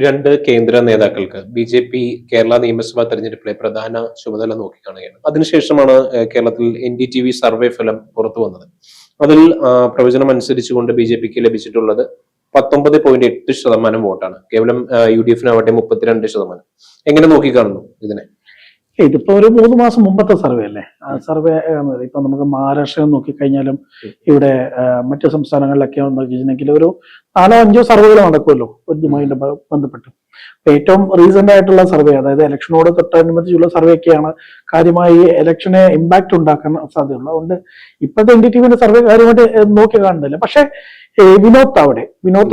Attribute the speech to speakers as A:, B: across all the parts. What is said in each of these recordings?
A: രണ്ട് കേന്ദ്ര നേതാക്കൾക്ക് ബി.ജെ.പി. കേരള നിയമസഭാ തെരഞ്ഞെടുപ്പിലെ പ്രധാന ചുമതല നോക്കിക്കാണുകയാണ്. അതിനുശേഷമാണ് കേരളത്തിൽ NDTV സർവേ ഫലം പുറത്തു വന്നത്. അതിൽ പ്രവചനം അനുസരിച്ചുകൊണ്ട് ബി.ജെ.പിക്ക് ലഭിച്ചിട്ടുള്ളത് 19.8% വോട്ടാണ്. കേവലം UDF-നാവട്ടെ 32%. എങ്ങനെ നോക്കിക്കാണുന്നു ഇതിനെ?
B: ഇതിപ്പോ ഒരു 3 മാസം മുമ്പത്തെ സർവേ അല്ലേ? ആ സർവേ ഇപ്പൊ നമുക്ക് മഹാരാഷ്ട്രയിൽ നോക്കിക്കഴിഞ്ഞാലും ഇവിടെ മറ്റു സംസ്ഥാനങ്ങളിലൊക്കെ നോക്കിയിട്ടുണ്ടെങ്കിൽ ഒരു 4-5 സർവേകൾ നടക്കുമല്ലോ ഇതുമായി ബന്ധപ്പെട്ട്. ഏറ്റവും റീസെന്റ് ആയിട്ടുള്ള സർവേ, അതായത് ഇലക്ഷനോട് തൊട്ടനുബന്ധിച്ചുള്ള സർവേ ഒക്കെയാണ് കാര്യമായി ഇലക്ഷനെ ഇമ്പാക്ട് ഉണ്ടാക്കാൻ സാധ്യതയുള്ളത്. അതുകൊണ്ട് ഇപ്പോഴത്തെ NDTVന്റെ സർവേ കാര്യമായിട്ട് നോക്കി കാണുന്നില്ല. പക്ഷെ വിനോദ്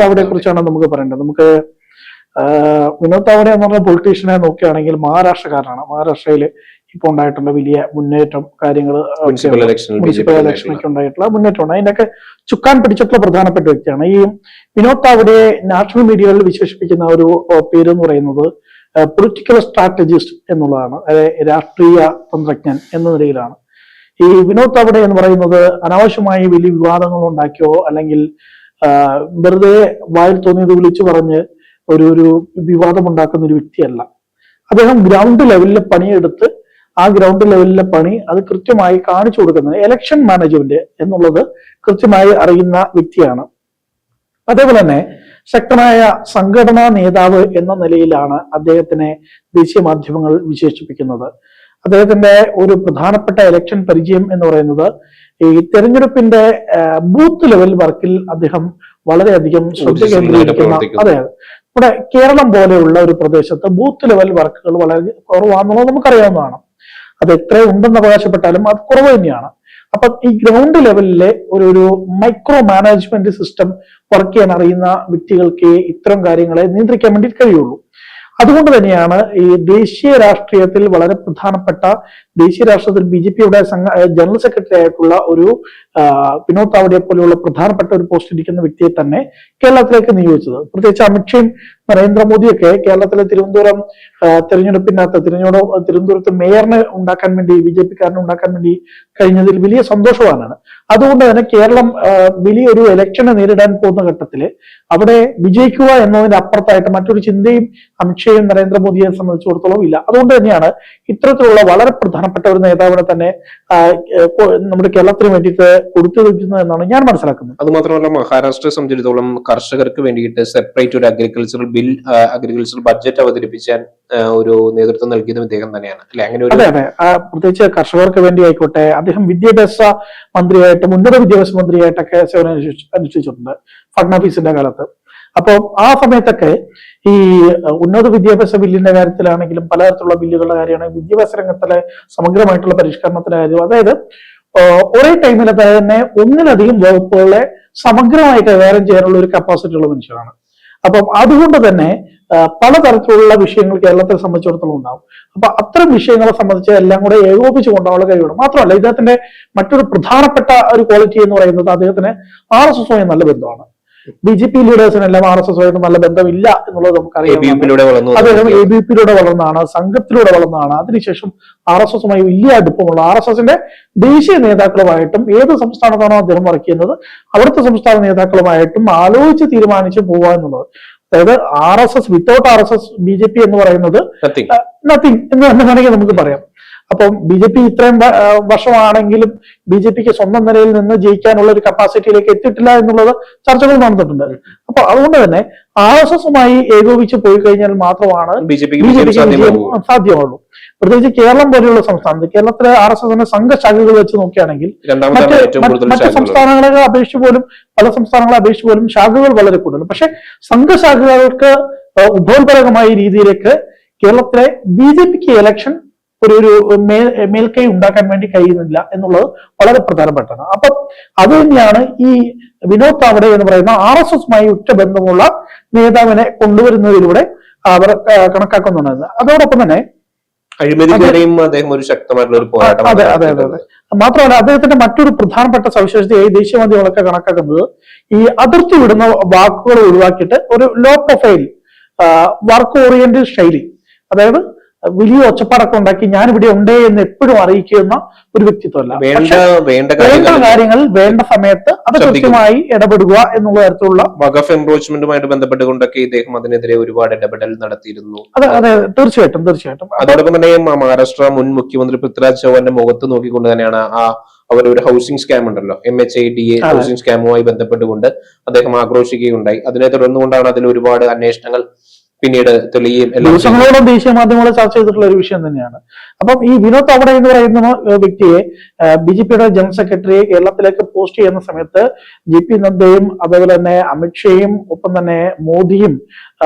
B: താവഡയെ കുറിച്ചാണ് നമുക്ക് പറയേണ്ടത്. നമുക്ക് വിനോദ് താവഡെ എന്ന് പറഞ്ഞ പൊളിറ്റീഷ്യനെ നോക്കുകയാണെങ്കിൽ മഹാരാഷ്ട്രക്കാരനാണ്. മഹാരാഷ്ട്രയിൽ ഇപ്പൊ ഉണ്ടായിട്ടുള്ള വലിയ മുന്നേറ്റം കാര്യങ്ങൾ, മുനിസിപ്പൽ ഇലക്ഷനൊക്കെ ഉണ്ടായിട്ടുള്ള മുന്നേറ്റമുണ്ട്. അതിനൊക്കെ ചുക്കാൻ പിടിച്ചിട്ടുള്ള പ്രധാനപ്പെട്ട വ്യക്തിയാണ്. ഈ വിനോദ് താവഡയെ നാഷണൽ മീഡിയകളിൽ വിശേഷിപ്പിക്കുന്ന ഒരു പേര് എന്ന് പറയുന്നത് പൊളിറ്റിക്കൽ സ്ട്രാറ്റജിസ്റ്റ് എന്നുള്ളതാണ്. അതായത് രാഷ്ട്രീയ തന്ത്രജ്ഞൻ എന്ന നിലയിലാണ്. ഈ വിനോദ് താവഡെ എന്ന് പറയുന്നത് അനാവശ്യമായി വലിയ വിവാദങ്ങൾ ഉണ്ടാക്കിയോ അല്ലെങ്കിൽ വെറുതെ വായിൽ തോന്നിയത് വിളിച്ചു പറഞ്ഞ് ഒരു വിവാദം ഉണ്ടാക്കുന്ന ഒരു വ്യക്തിയല്ല. അദ്ദേഹം ഗ്രൗണ്ട് ലെവലിലെ പണിയെടുത്ത് ആ ഗ്രൗണ്ട് ലെവലിലെ പണി അത് കൃത്യമായി കാണിച്ചു കൊടുക്കുന്നത്, ഇലക്ഷൻ മാനേജ്മെന്റ് എന്നുള്ളത് കൃത്യമായി അറിയുന്ന വ്യക്തിയാണ്. അതേപോലെ തന്നെ ശക്തനായ സംഘടനാ നേതാവ് എന്ന നിലയിലാണ് അദ്ദേഹത്തിനെ ദേശീയ മാധ്യമങ്ങൾ വിശേഷിപ്പിക്കുന്നത്. അദ്ദേഹത്തിന്റെ ഒരു പ്രധാനപ്പെട്ട ഇലക്ഷൻ പരിചയം എന്ന് പറയുന്നത് ഈ തെരഞ്ഞെടുപ്പിന്റെ ബൂത്ത് ലെവൽ വർക്കിൽ അദ്ദേഹം വളരെയധികം ശ്രദ്ധ കേന്ദ്രീകരിക്കുന്ന, അതെ, ഇവിടെ കേരളം പോലെയുള്ള ഒരു പ്രദേശത്ത് ബൂത്ത് ലെവൽ വർക്കുകൾ വളരെ കുറവാണെന്നുള്ളത് നമുക്കറിയാവുന്നതാണ്. അത് എത്ര ഉണ്ടെന്ന് അവകാശപ്പെട്ടാലും അത് കുറവ് തന്നെയാണ്. അപ്പൊ ഈ ഗ്രൗണ്ട് ലെവലിലെ ഒരു മൈക്രോ മാനേജ്മെന്റ് സിസ്റ്റം വർക്ക് ചെയ്യാൻ അറിയുന്ന വ്യക്തികൾക്ക് ഇത്തരം കാര്യങ്ങളെ നിയന്ത്രിക്കാൻ വേണ്ടി കഴിയുള്ളൂ. അതുകൊണ്ട് തന്നെയാണ് ഈ ദേശീയ രാഷ്ട്രീയത്തിൽ വളരെ പ്രധാനപ്പെട്ട, ദേശീയ രാഷ്ട്രീയത്തിൽ BJPയുടെ ജനറൽ സെക്രട്ടറി ആയിട്ടുള്ള ഒരു വിനോദ് താവഡയെ പോലെയുള്ള പ്രധാനപ്പെട്ട ഒരു പോസ്റ്റ് ഇരിക്കുന്ന വ്യക്തിയെ തന്നെ കേരളത്തിലേക്ക് നിയോഗിച്ചത്. പ്രത്യേകിച്ച് അമിത്ഷയും നരേന്ദ്രമോദിയൊക്കെ കേരളത്തിലെ തിരുവനന്തപുരം തിരുവനന്തപുരത്ത് മേയറിനെ ഉണ്ടാക്കാൻ വേണ്ടി, BJPക്കാരനെ ഉണ്ടാക്കാൻ വേണ്ടി കഴിഞ്ഞതിൽ വലിയ സന്തോഷവാനാണ്. അതുകൊണ്ട് തന്നെ കേരളം വലിയൊരു ഇലക്ഷനെ നേരിടാൻ പോകുന്ന ഘട്ടത്തിൽ അവിടെ വിജയിക്കുക എന്നതിന് അപ്പുറത്തായിട്ട് മറ്റൊരു ചിന്തയും അമിത്ഷയും നരേന്ദ്രമോദിയെ സംബന്ധിച്ചിടത്തോളം ഇല്ല. അതുകൊണ്ട് തന്നെയാണ് ഇത്തരത്തിലുള്ള വളരെ പ്രധാനപ്പെട്ട ഒരു നേതാവിനെ തന്നെ നമ്മുടെ കേരളത്തിന് വേണ്ടിയിട്ട് കൊടുത്തിരിക്കുന്നത് എന്നാണ് ഞാൻ മനസ്സിലാക്കുന്നത്.
A: അത് മാത്രമല്ല, മഹാരാഷ്ട്രയെ സംബന്ധിച്ചിടത്തോളം കർഷകർക്ക് വേണ്ടിയിട്ട് സെപ്പറേറ്റ് ഒരു അഗ്രികൾച്ചറൽ ബഡ്ജറ്റ് അവതരിപ്പിക്കാൻ ഒരു നേതൃത്വം നൽകിയതും ഇദ്ദേഹം തന്നെയാണ്, അല്ലെ? അങ്ങനെ
B: അതെ അതെ, പ്രത്യേകിച്ച് കർഷകർക്ക് വേണ്ടി ആയിക്കോട്ടെ. അദ്ദേഹം വിദ്യാഭ്യാസ മന്ത്രിയായിട്ട്, ഉന്നത വിദ്യാഭ്യാസ മന്ത്രിയായിട്ടൊക്കെ സേവനം അനുഷ്ഠിച്ചിട്ടുണ്ട് ഫഡ്നാവിസിന്റെ കാലത്ത്. അപ്പോൾ ആ സമയത്തൊക്കെ ഈ ഉന്നത വിദ്യാഭ്യാസ ബില്ലിന്റെ കാര്യത്തിലാണെങ്കിലും പലതരത്തിലുള്ള ബില്ലുകളുടെ കാര്യമാണെങ്കിലും വിദ്യാഭ്യാസ രംഗത്തിലെ സമഗ്രമായിട്ടുള്ള പരിഷ്കരണത്തിന്റെ കാര്യം, അതായത് ഒരേ ടൈമിൽ തന്നെ ഒന്നിലധികം വകുപ്പുകളെ സമഗ്രമായി കൈകാര്യം ചെയ്യാനുള്ള ഒരു കപ്പാസിറ്റി ഉള്ള മനുഷ്യനാണ്. അപ്പം അതുകൊണ്ട് തന്നെ പലതരത്തിലുള്ള വിഷയങ്ങൾ കേരളത്തെ സംബന്ധിച്ചിടത്തോളം ഉണ്ടാവും. അപ്പൊ അത്തരം വിഷയങ്ങളെ സംബന്ധിച്ച് എല്ലാം കൂടെ ഏകോപിച്ച് കൊണ്ടുപോകാനുള്ള കഴിവുണ്ട്. മാത്രമല്ല, ഇദ്ദേഹത്തിന്റെ മറ്റൊരു പ്രധാനപ്പെട്ട ഒരു ക്വാളിറ്റി എന്ന് പറയുന്നത് അദ്ദേഹത്തിന് RSSുമായി നല്ല ബന്ധമാണ്. BJP ലീഡേഴ്സിനെല്ലാം RSSുമായിട്ട് നല്ല ബന്ധമില്ല എന്നുള്ളത് നമുക്കറിയാം. അദ്ദേഹം ABPയിലൂടെ വളർന്നതാണ്, സംഘത്തിലൂടെ വളർന്നതാണ്. അതിനുശേഷം RSSുമായി വലിയ അടുപ്പമുള്ള, RSSന്റെ ദേശീയ നേതാക്കളുമായിട്ടും ഏത് സംസ്ഥാനത്താണോ അദ്ദേഹം വർക്ക് ചെയ്യുന്നത് അവിടുത്തെ സംസ്ഥാന നേതാക്കളുമായിട്ടും ആലോചിച്ച് തീരുമാനിച്ച് പോവുക എന്നുള്ളത്. അതായത് RSS വിത്തൗട്ട് RSS BJP എന്ന് പറയുന്നത് നത്തിങ് എന്ന് തന്നെ വേണമെങ്കിൽ നമുക്ക് പറയാം. അപ്പം BJP ഇത്രയും വർഷമാണെങ്കിലും BJPക്ക് സ്വന്തം നിലയിൽ നിന്ന് ജയിക്കാനുള്ള ഒരു കപ്പാസിറ്റിയിലേക്ക് എത്തിയിട്ടില്ല എന്നുള്ളത് ചർച്ചകൾ നടന്നിട്ടുണ്ട്. അപ്പൊ അതുകൊണ്ട് തന്നെ RSSുമായി ഏകോപിച്ച് പോയി കഴിഞ്ഞാൽ മാത്രമാണ് BJPക്ക് സാധ്യമാവുള്ളൂ. പ്രത്യേകിച്ച് കേരളം പോലെയുള്ള സംസ്ഥാനത്ത്, കേരളത്തിലെ RSSന്റെ സംഘശാഖകൾ വെച്ച് നോക്കുകയാണെങ്കിൽ മറ്റ് സംസ്ഥാനങ്ങളെ അപേക്ഷിച്ച് പോലും, പല സംസ്ഥാനങ്ങളെ അപേക്ഷിച്ച് പോലും ശാഖകൾ വളരെ കൂടുതൽ. പക്ഷെ സംഘശാഖകൾക്ക് ഉപോത്പരകമായ രീതിയിലേക്ക് കേരളത്തിലെ BJPക്ക് ഇലക്ഷൻ ഒരു മേൽക്കൈ ഉണ്ടാക്കാൻ വേണ്ടി കഴിയുന്നില്ല എന്നുള്ളത് വളരെ പ്രധാനപ്പെട്ടതാണ്. അപ്പൊ അത് തന്നെയാണ് ഈ വിനോദ് താവഡെ എന്ന് പറയുന്ന RSSുമായി ഉറ്റബന്ധമുള്ള നേതാവിനെ കൊണ്ടുവരുന്നതിലൂടെ അവർ കണക്കാക്കുന്നുണ്ട്. അതോടൊപ്പം തന്നെ അതെ അതെ അതെ അതെ, മാത്രമല്ല അദ്ദേഹത്തിന്റെ മറ്റൊരു പ്രധാനപ്പെട്ട സവിശേഷതയായി ദേശീയ മാധ്യമങ്ങളൊക്കെ കണക്കാക്കുന്നത് ഈ അതിർത്തി വിടുന്ന വാക്കുകൾ ഒഴിവാക്കിയിട്ട് ഒരു ലോ പ്രൊഫൈൽ വർക്ക് ഓറിയന്റഡ് ശൈലി, അതായത് വലിയ ഒച്ചപ്പാടൊക്കെ ഉണ്ടാക്കി ഞാൻ ഇവിടെ ഉണ്ട് എന്ന് എപ്പോഴും അറിയിക്കുന്ന ഒരു വ്യക്തിത്വമല്ല.
A: വേണ്ട
B: കാര്യങ്ങൾ വേണ്ട സമയത്ത് അത് കൃത്യമായി ഇടപെടുക എന്നുള്ള തരത്തിലുള്ള
A: വഖഫ് എൻക്രോച്ച്മെന്റുമായിട്ട് ബന്ധപ്പെട്ടുകൊണ്ടൊക്കെ ഇദ്ദേഹം അതിനെതിരെ ഒരുപാട് ഇടപെടൽ നടത്തിയിരുന്നു.
B: അതെ തീർച്ചയായിട്ടും.
A: അതോടൊപ്പം തന്നെ മഹാരാഷ്ട്ര മുൻ മുഖ്യമന്ത്രി പൃഥ്വിരാജ് ചൗഹാന്റെ മുഖത്ത് നോക്കിക്കൊണ്ട് തന്നെയാണ് അവർ ഒരു ഹൗസിംഗ് സ്കാം ഉണ്ടല്ലോ, MHIDA ഹൗസിംഗ് സ്കാമുമായി ബന്ധപ്പെട്ടുകൊണ്ട് അദ്ദേഹം ആക്രോശിക്കുകയുണ്ടായി. അതിനെ തുടർന്നുകൊണ്ടാണ് അതിൽ ഒരുപാട് അന്വേഷണങ്ങൾ പിന്നീട് തെളിയുകയും
B: ദിവസങ്ങളോളം ദേശീയ മാധ്യമങ്ങളെ ചർച്ച ചെയ്തിട്ടുള്ള ഒരു വിഷയം തന്നെയാണ്. അപ്പം ഈ വിനോദ് താവ്ഡെ എന്ന് പറയുന്ന വ്യക്തിയെ BJPയുടെ ജനറൽ സെക്രട്ടറിയെ കേരളത്തിലേക്ക് പോസ്റ്റ് ചെയ്യുന്ന സമയത്ത് JP നദ്ദയും അതുപോലെ തന്നെ അമിത്ഷയും ഒപ്പം തന്നെ മോദിയും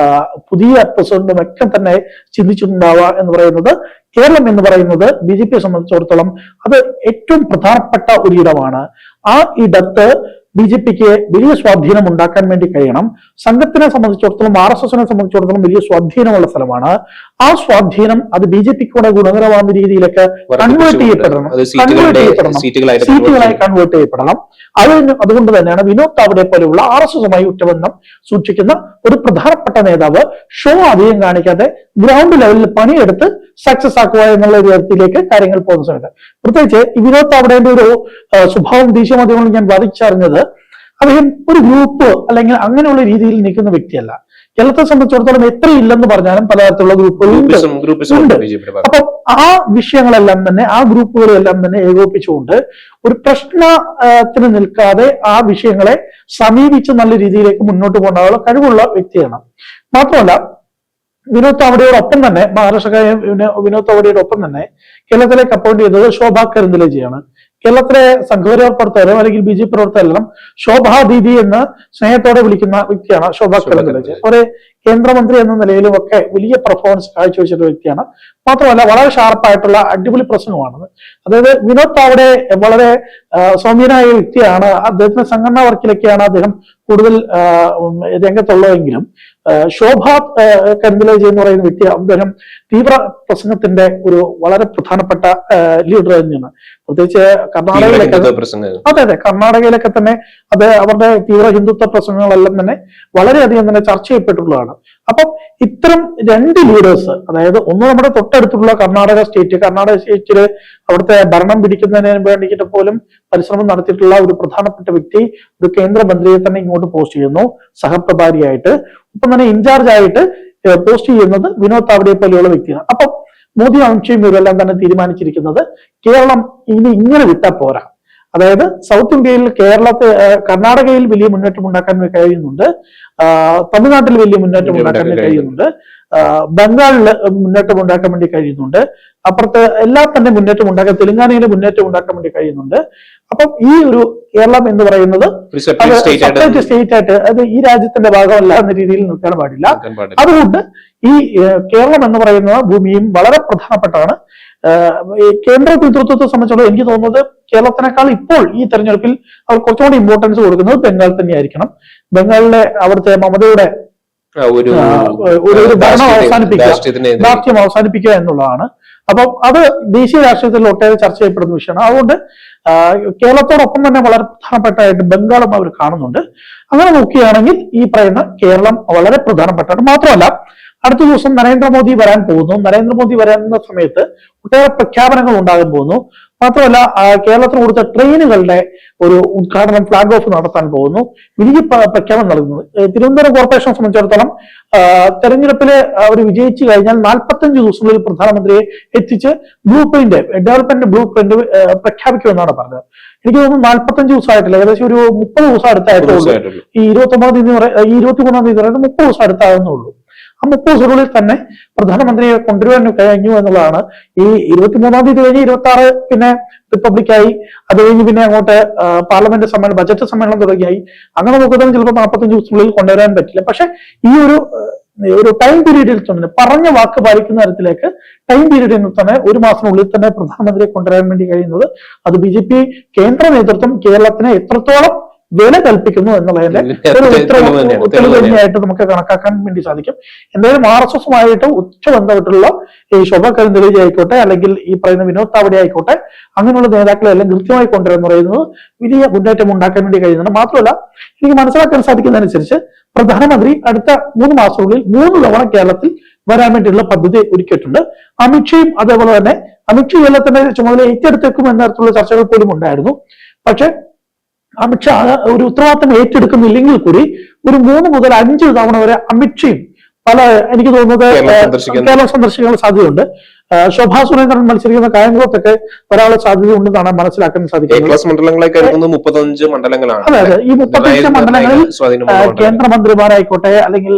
B: പുതിയ പ്രസിഡന്റും ഒക്കെ തന്നെ ചിന്തിച്ചിട്ടുണ്ടാവുക എന്ന് പറയുന്നത് കേരളം എന്ന് പറയുന്നത് BJPയെ സംബന്ധിച്ചിടത്തോളം അത് ഏറ്റവും പ്രധാനപ്പെട്ട ഒരു ഇടമാണ്. ആ ഇടത്ത് BJPക്ക് വലിയ സ്വാധീനം ഉണ്ടാക്കാൻ വേണ്ടി കഴിയണം. സംഘത്തിനെ സംബന്ധിച്ചിടത്തോളം RSSനെ സംബന്ധിച്ചിടത്തോളം വലിയ സ്വാധീനമുള്ള സ്ഥലമാണ്. ആ സ്വാധീനം അത് BJPക്ക് കൂടെ ഗുണകരമാകുന്ന രീതിയിലേക്ക് കൺവേർട്ട് ചെയ്യപ്പെടണം, സീറ്റുകളായി കൺവേർട്ട് ചെയ്യപ്പെടണം. അതുകൊണ്ട് തന്നെയാണ് വിനോദ് താവ്ഡെ പോലെയുള്ള RSSുമായി ഉറ്റബന്ധം സൂക്ഷിക്കുന്ന ഒരു പ്രധാനപ്പെട്ട നേതാവ് ഷോ അധികം കാണിക്കാതെ ഗ്രൗണ്ട് ലെവലിൽ പണിയെടുത്ത് സക്സസ് ആക്കുക എന്നുള്ള ഒരു തരത്തിലേക്ക് കാര്യങ്ങൾ പോകുന്ന സമയത്ത്, പ്രത്യേകിച്ച് ഈ വിനോദ് താവ്ഡെന്റെ ഒരു സ്വഭാവം ദേശീയ മാധ്യമങ്ങളിൽ ഞാൻ വാദിച്ചറിഞ്ഞത്, അദ്ദേഹം ഒരു ഗ്രൂപ്പ് അല്ലെങ്കിൽ അങ്ങനെയുള്ള രീതിയിൽ നിൽക്കുന്ന വ്യക്തിയല്ല. കേരളത്തെ സംബന്ധിച്ചിടത്തോളം എത്ര ഇല്ലെന്ന് പറഞ്ഞാലും പലതരത്തിലുള്ള ഗ്രൂപ്പുകളുണ്ട്. അപ്പൊ ആ വിഷയങ്ങളെല്ലാം തന്നെ ആ ഗ്രൂപ്പുകളെല്ലാം തന്നെ ഏകോപിപ്പിച്ചുകൊണ്ട് ഒരു പ്രശ്നത്തിന് നിൽക്കാതെ ആ വിഷയങ്ങളെ സമീപിച്ച് നല്ല രീതിയിലേക്ക് മുന്നോട്ട് കൊണ്ടുപോകാനുള്ള കഴിവുള്ള വ്യക്തിയാണ്. മാത്രമല്ല വിനോദ് താവ്ഡെയോടൊപ്പം തന്നെ മഹാരാഷ്ട്രക്കാരെ വിനോദ് താവ്ഡെയോടൊപ്പം തന്നെ കേരളത്തിലേക്ക് അപ്പോയിന്റ് ചെയ്തത് ശോഭാ കരന്ദലേജിയാണ്. കേരളത്തിലെ സംഘപരിവാർ പ്രവർത്തകരോ അല്ലെങ്കിൽ BJP പ്രവർത്തകരെല്ലാം ശോഭാ ദീദി എന്ന് സ്നേഹത്തോടെ വിളിക്കുന്ന വ്യക്തിയാണ് ശോഭാ കരന്ദലേജി. ഒരു കേന്ദ്രമന്ത്രി എന്ന നിലയിലും ഒക്കെ വലിയ പെർഫോമൻസ് കാഴ്ചവെച്ചിട്ടുള്ള വ്യക്തിയാണ്. മാത്രമല്ല വളരെ ഷാർപ്പായിട്ടുള്ള അടിപൊളി പ്രസംഗമാണത്. അതായത് വിനോദ് താവ്ഡെ വളരെ സൗമ്യനായ വ്യക്തിയാണ്. അദ്ദേഹത്തിന്റെ സംഘടനാ വർക്കിലൊക്കെയാണ് അദ്ദേഹം കൂടുതൽ രംഗത്തുള്ളതെങ്കിലും ശോഭാ കരന്ദലേജി എന്ന് പറയുന്ന വ്യക്തി അദ്ദേഹം തീവ്ര പ്രസംഗത്തിന്റെ ഒരു വളരെ പ്രധാനപ്പെട്ട ലീഡർ തന്നെയാണ്. പ്രത്യേകിച്ച് കർണാടകയിലൊക്കെ തന്നെ അത് അവരുടെ തീവ്ര ഹിന്ദുത്വ പ്രസംഗങ്ങളെല്ലാം തന്നെ വളരെയധികം തന്നെ ചർച്ച ചെയ്യപ്പെട്ടിട്ടുള്ളതാണ്. അപ്പം ഇത്തരം രണ്ട് ലീഡേഴ്സ്, അതായത് ഒന്ന് നമ്മുടെ തൊട്ടടുത്തുള്ള കർണാടക സ്റ്റേറ്റില് അവിടുത്തെ ഭരണം പിടിക്കുന്നതിന് വേണ്ടിയിട്ട് പോലും പരിശ്രമം നടത്തിയിട്ടുള്ള ഒരു പ്രധാനപ്പെട്ട വ്യക്തി ഒരു കേന്ദ്രമന്ത്രിയെ തന്നെ ഇങ്ങോട്ട് പോസ്റ്റ് ചെയ്യുന്നു സഹപ്രഭാരിയായിട്ട്. ഒപ്പം തന്നെ ഇൻചാർജ് ആയിട്ട് പോസ്റ്റ് ചെയ്യുന്നത് വിനോദ് താവ്ഡെ പോലെയുള്ള വ്യക്തിയാണ്. അപ്പം മോദി അമിത്ഷയും ഇവരെല്ലാം തന്നെ തീരുമാനിച്ചിരിക്കുന്നത് കേരളം ഇനി ഇങ്ങനെ വിട്ടാൽ പോരാ. അതായത് സൗത്ത് ഇന്ത്യയിൽ കർണാടകയിൽ വലിയ മുന്നേറ്റം ഉണ്ടാക്കാൻ കഴിയുന്നുണ്ട്, തമിഴ്നാട്ടിൽ വലിയ മുന്നേറ്റം ഉണ്ടാക്കാൻ കഴിയുന്നുണ്ട്, ബംഗാളിൽ മുന്നേറ്റം ഉണ്ടാക്കാൻ വേണ്ടി കഴിയുന്നുണ്ട്, അപ്പുറത്ത് എല്ലാം തന്നെ മുന്നേറ്റം ഉണ്ടാക്കാൻ, തെലങ്കാനയിലെ മുന്നേറ്റം ഉണ്ടാക്കാൻ വേണ്ടി കഴിയുന്നുണ്ട്. അപ്പം ഈ ഒരു കേരളം എന്ന് പറയുന്നത് സെപ്പറേറ്റ് സ്റ്റേറ്റ് ആയിട്ട് അത് ഈ രാജ്യത്തിന്റെ ഭാഗമല്ല എന്ന രീതിയിൽ നിൽക്കാൻ പാടില്ല. അതുകൊണ്ട് ഈ കേരളം എന്ന് പറയുന്ന ഭൂമിയും വളരെ പ്രധാനപ്പെട്ടാണ്. കേന്ദ്ര നേതൃത്വത്തെ സംബന്ധിച്ചോളം എനിക്ക് തോന്നുന്നത് കേരളത്തിനേക്കാൾ ഇപ്പോൾ ഈ തെരഞ്ഞെടുപ്പിൽ അവർ കുറച്ചുകൂടി ഇമ്പോർട്ടൻസ് കൊടുക്കുന്നത് ബംഗാൾ തന്നെയായിരിക്കണം. ബംഗാളിലെ അവിടുത്തെ മമതയുടെ ഒരു ഭരണം ദാർഢ്യം അവസാനിപ്പിക്കുക എന്നുള്ളതാണ്. അപ്പം അത് ദേശീയ രാഷ്ട്രീയത്തിൽ ഒട്ടേറെ ചർച്ച ചെയ്യപ്പെടുന്ന വിഷയമാണ്. അതുകൊണ്ട് കേരളത്തോടൊപ്പം തന്നെ വളരെ പ്രധാനപ്പെട്ടായിട്ട് ബംഗാളും അവർ കാണുന്നുണ്ട്. അങ്ങനെ നോക്കുകയാണെങ്കിൽ ഈ പറയുന്ന കേരളം വളരെ പ്രധാനപ്പെട്ടാണ്. മാത്രമല്ല അടുത്ത ദിവസം നരേന്ദ്രമോദി വരാൻ പോകുന്നു. നരേന്ദ്രമോദി വരുന്ന സമയത്ത് ഒട്ടേറെ പ്രഖ്യാപനങ്ങൾ ഉണ്ടാകാൻ പോകുന്നു. മാത്രമല്ല കേരളത്തിന് കൊടുത്ത ട്രെയിനുകളുടെ ഒരു ഉദ്ഘാടനം, ഫ്ലാഗ് ഓഫ് നടത്താൻ പോകുന്നു. വലിയ പ്രഖ്യാപനം നൽകുന്നത് തിരുവനന്തപുരം കോർപ്പറേഷനെ സംബന്ധിച്ചിടത്തോളം തെരഞ്ഞെടുപ്പില് അവർ വിജയിച്ചു കഴിഞ്ഞാൽ 45 ദിവസങ്ങളിൽ പ്രധാനമന്ത്രിയെ എത്തിച്ച് ഡെവലപ്മെന്റ് ബ്ലൂ പ്രിന്റ് പ്രഖ്യാപിക്കുമെന്നാണ് പറഞ്ഞത്. എനിക്ക് തോന്നുന്നു 45 ദിവസമായിട്ടില്ല, ഏകദേശം ഒരു 30 ദിവസം അടുത്തായിട്ടുള്ളൂ. ഈ 23-ാം തീയതി പറയുന്നത് 30 ദിവസം അടുത്താകുന്നുള്ളൂ. ആ 30 ദിവസങ്ങളിൽ തന്നെ പ്രധാനമന്ത്രിയെ കൊണ്ടുവരാൻ കഴിഞ്ഞു എന്നുള്ളതാണ്. ഈ 23-ാം തീയതി കഴിഞ്ഞ് 26 പിന്നെ റിപ്പബ്ലിക്കായി, അത് കഴിഞ്ഞ് പിന്നെ അങ്ങോട്ട് പാർലമെന്റ് സമ്മേളനം, ബജറ്റ് സമ്മേളനം തുടങ്ങിയായി. അങ്ങനെ നോക്കുന്നതിന് ചിലപ്പോൾ 45 ദിവസത്തിനുള്ളിൽ കൊണ്ടുവരാൻ പറ്റില്ല. പക്ഷെ ഈ ഒരു ടൈം പീരീഡിൽ തന്നെ പറഞ്ഞ വാക്ക് പാലിക്കുന്ന തരത്തിലേക്ക് ടൈം പീരീഡിൽ തന്നെ 1 മാസത്തിനുള്ളിൽ തന്നെ പ്രധാനമന്ത്രിയെ കൊണ്ടുവരാൻ വേണ്ടി കഴിയുന്നത് അത് BJP കേന്ദ്ര നേതൃത്വം കേരളത്തിന് എത്രത്തോളം വില കൽപ്പിക്കുന്നു എന്നുള്ളതിന്റെ ഒരു ഉത്തരവ് തന്നെയായിട്ട് നമുക്ക് കണക്കാക്കാൻ വേണ്ടി സാധിക്കും. എന്തായാലും RSSുമായിട്ട് ഉച്ചബന്ധപ്പെട്ടുള്ള ഈ ശോഭാ കരന്ദലേജി ആയിക്കോട്ടെ അല്ലെങ്കിൽ ഈ പറയുന്ന വിനോദ് താവ്ഡെ ആയിക്കോട്ടെ അങ്ങനെയുള്ള നേതാക്കളെ എല്ലാം കൃത്യമായി കൊണ്ടുവരുന്ന പറയുന്നത് വലിയ മുന്നേറ്റം ഉണ്ടാക്കാൻ വേണ്ടി കഴിയുന്നുണ്ട്. മാത്രമല്ല എനിക്ക് മനസ്സിലാക്കാൻ സാധിക്കുന്നതനുസരിച്ച് പ്രധാനമന്ത്രി അടുത്ത 3 മാസത്തിനുള്ളിൽ 3 തവണ കേരളത്തിൽ വരാൻ വേണ്ടിയുള്ള പദ്ധതി ഒരുക്കിയിട്ടുണ്ട്. അമിത്ഷയും അതേപോലെ തന്നെ അമിത്ഷാ കേരളത്തിന്റെ ചുമതല ഏറ്റെടുത്തേക്കും എന്ന തരത്തിലുള്ള ചർച്ചകൾ പോലും ഉണ്ടായിരുന്നു. പക്ഷെ അമിത്ഷാ ഒരു ഉത്തരവാദിത്തം ഏറ്റെടുക്കുന്നില്ലെങ്കിൽ കൂടി ഒരു 3 മുതൽ 5 തവണ വരെ അമിത്ഷയും എനിക്ക് തോന്നുന്നത് കേരളം സന്ദർശിക്കാനുള്ള സാധ്യതയുണ്ട്. ശോഭാ സുരേന്ദ്രൻ മത്സരിക്കുന്ന കായംകുളത്തൊക്കെ വരാനുള്ള സാധ്യത ഉണ്ടെന്നാണ് മനസ്സിലാക്കാൻ സാധിക്കുന്നത്.
A: മണ്ഡലങ്ങളായി കരുതുന്നത് 35 മണ്ഡലങ്ങളാണ്.
B: അതെ അതെ, ഈ 35 മണ്ഡലങ്ങളിൽ കേന്ദ്രമന്ത്രിമാരായിക്കോട്ടെ, അല്ലെങ്കിൽ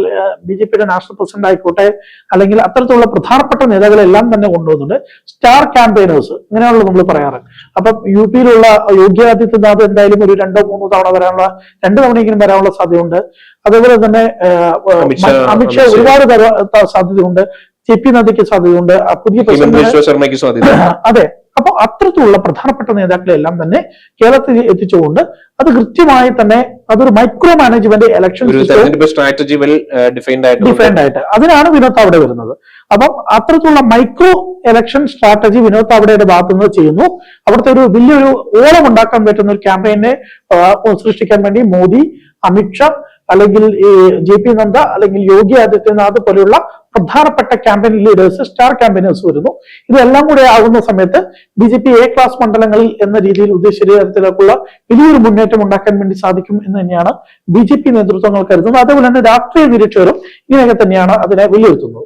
B: BJPയുടെ നാഷണൽ പ്രസിഡന്റ് ആയിക്കോട്ടെ, അല്ലെങ്കിൽ അത്തരത്തിലുള്ള പ്രധാനപ്പെട്ട നേതാക്കളെല്ലാം തന്നെ കൊണ്ടുവന്നുണ്ട്. സ്റ്റാർ ക്യാമ്പയിനേഴ്സ് ഇങ്ങനെയാണല്ലോ നമ്മൾ പറയാറ്. അപ്പം UP യിലുള്ള യോഗി ആദിത്യനാഥ് എന്തായാലും ഒരു 2-3 തവണ വരാനുള്ള 2 തവണയെങ്കിലും വരാനുള്ള സാധ്യതയുണ്ട്. അതേപോലെ തന്നെ അമിത്ഷാ ഒരുപാട് സാധ്യതയുണ്ട്. JP നദ്ദയ്ക്ക് സാധ്യതയുണ്ട്. പുതിയ
A: ശർമ്മയ്ക്ക് സാധ്യത.
B: അതെ, അപ്പൊ അത്തരത്തിലുള്ള പ്രധാനപ്പെട്ട നേതാക്കളെല്ലാം തന്നെ കേരളത്തിൽ എത്തിച്ചുകൊണ്ട് അത് കൃത്യമായി തന്നെ അതൊരു micro management election
A: strategy defined
B: ആയിട്ട് അതിനാണ് വിനോദ് താവ്ഡെ വരുന്നത്. അപ്പം അത്തരത്തിലുള്ള മൈക്രോ ഇലക്ഷൻ സ്ട്രാറ്റജി വിനോദ് താവ്ഡെയുടെ ഭാഗത്തു നിന്ന് ചെയ്യുന്നു. അവിടുത്തെ ഒരു വലിയൊരു ഓളം ഉണ്ടാക്കാൻ പറ്റുന്ന ഒരു ക്യാമ്പയിനെ സൃഷ്ടിക്കാൻ വേണ്ടി മോദി, അമിത്ഷാ, അല്ലെങ്കിൽ JP നദ്ദ, അല്ലെങ്കിൽ യോഗി ആദിത്യനാഥ് പോലെയുള്ള പ്രധാനപ്പെട്ട ക്യാമ്പയിൻ ലീഡേഴ്സ്, സ്റ്റാർ ക്യാമ്പയിനേഴ്സ് വരുന്നു. ഇതെല്ലാം കൂടെ ആകുന്ന സമയത്ത് BJP A ക്ലാസ് മണ്ഡലങ്ങളിൽ എന്ന രീതിയിൽ ഉദ്ദേശിച്ച തരത്തിലേക്കുള്ള വലിയൊരു മുന്നേറ്റം ഉണ്ടാക്കാൻ വേണ്ടി സാധിക്കും എന്ന് തന്നെയാണ് BJP നേതൃത്വങ്ങൾ കരുതുന്നത്. അതേപോലെ തന്നെ രാഷ്ട്രീയ നിരീക്ഷകരും ഇങ്ങനെയൊക്കെ തന്നെയാണ് അതിനെ വിലയിരുത്തുന്നത്.